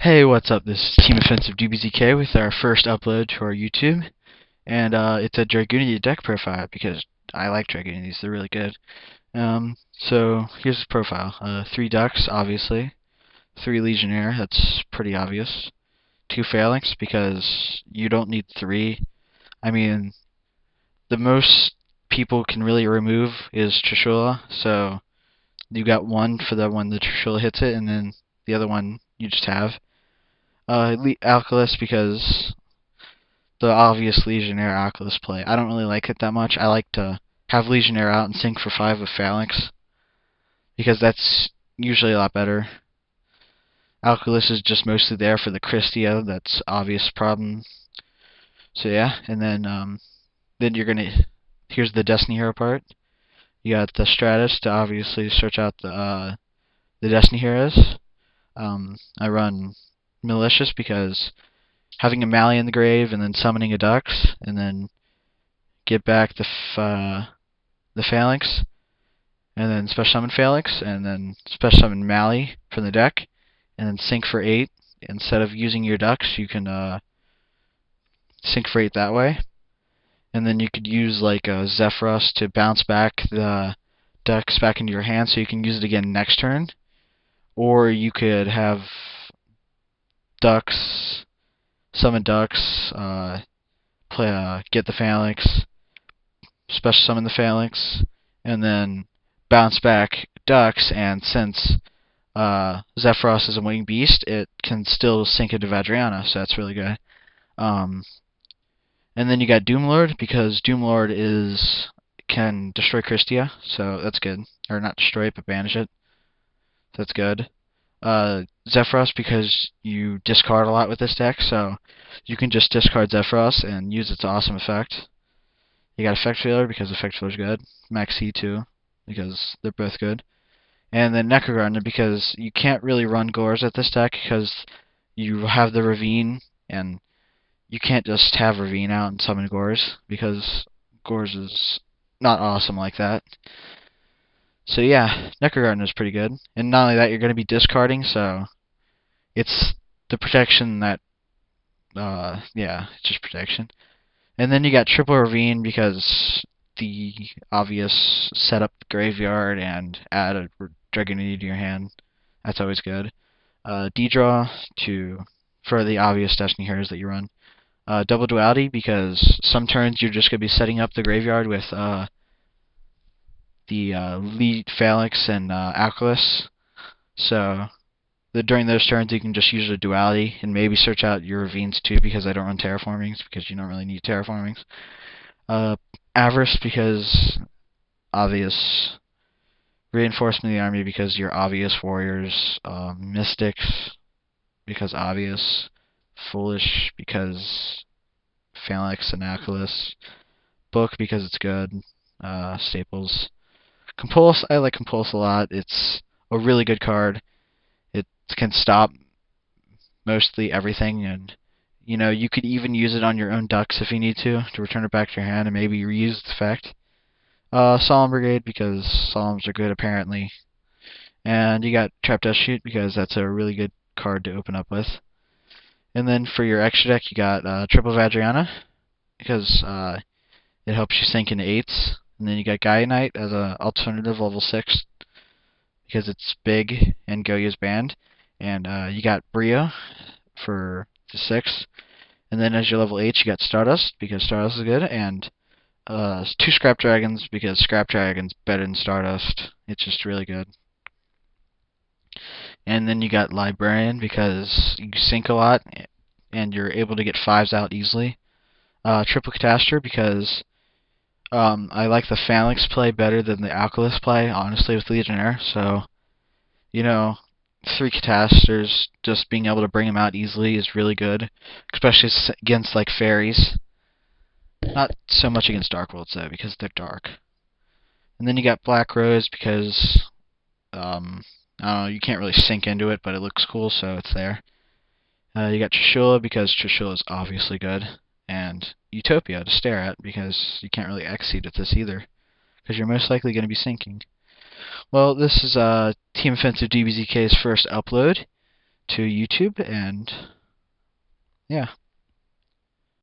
Hey, what's up? This is Team Offensive DBZK with our first upload to our YouTube, and it's a Dragunity deck profile because I like Dragunities; they're really good. So here's his profile: 3 ducks, obviously; 3 Legionnaire, that's pretty obvious; 2 Phalanx because you don't need 3. I mean, the most people can really remove is Trishula, so you got 1 for the when the Trishula hits it, and then the other one you just have. Alkylus because the obvious Legionnaire Alkylus play. I don't really like it that much. I like to have Legionnaire out and sync for 5 with Phalanx because that's usually a lot better. Alkylus is just mostly there for the Christia. That's obvious problem. So yeah, and then you're gonna here's the Destiny Hero part. You got the Stratus to obviously search out the Destiny Heroes. I run Malicious because having a Mally in the grave and then summoning a Dux and then get back the Phalanx and then special summon Phalanx and then special summon Mally from the deck and then sync for 8. Instead of using your Dux, you can sync for 8 that way. And then you could use like a Zephyros to bounce back the Dux back into your hand so you can use it again next turn. Or you could have Dux, summon Dux, get the Phalanx, special summon the Phalanx, and then bounce back Dux, and since Zephyros is a winged beast, it can still sync into Vadriana, so that's really good. And then you got Doomlord, because Doomlord can destroy Christia, so that's good. Or not destroy it, but banish it. That's good. Zephyros, because you discard a lot with this deck, so you can just discard Zephyros and use its awesome effect. You got Effect Failure because Effect Failure is good. Max C too, because they're both good. And then Necrogardener because you can't really run Gores at this deck because you have the Ravine, and you can't just have Ravine out and summon Gores because Gores is not awesome like that. So yeah, Necrogardener is pretty good. And not only that, you're going to be discarding, so it's the protection that, yeah, it's just protection. And then you got Triple Ravine because the obvious set up the graveyard and add a Dragunity to your hand. That's always good. D-Draw for the obvious Destiny Heroes that you run. Double Duality because some turns you're just going to be setting up the graveyard with the lead Phalanx and Alkylus. So during those turns you can just use a duality and maybe search out your ravines too because I don't run terraformings because you don't really need terraformings. Avarice because obvious. Reinforcement of the army because you're obvious warriors. Mystics because obvious. Foolish because Phalanx and Alkylus. Book because it's good. Staples. Compulse, I like Compulse a lot. It's a really good card. It can stop mostly everything, and you could even use it on your own ducks if you need to return it back to your hand and maybe reuse the effect. Solemn Brigade because Solemns are good apparently. And you got Trap Dust Shoot because that's a really good card to open up with. And then for your extra deck you got Triple Vadriana because it helps you sink into 8s. And then you got Gaia Knight as an alternative level 6 because it's big and Goya's banned. And you got Brio for the 6. And then as your level 8 you got Stardust because Stardust is good. And 2 Scrap Dragons because Scrap Dragon's better than Stardust. It's just really good. And then you got Librarian because you sink a lot and you're able to get 5s out easily. Triple Catastrophe because I like the Phalanx play better than the Alkylus play, honestly, with Legionnaire. So, 3 Catasters, just being able to bring them out easily is really good, especially against like fairies. Not so much against Dark Worlds though, because they're dark. And then you got Black Rose because I don't know, you can't really sink into it, but it looks cool, so it's there. You got Trishula because Trishula is obviously good, and Utopia to stare at because you can't really exceed with this either, because you're most likely going to be sinking. Well, this is Team Offensive DBZK's first upload. to YouTube, and yeah.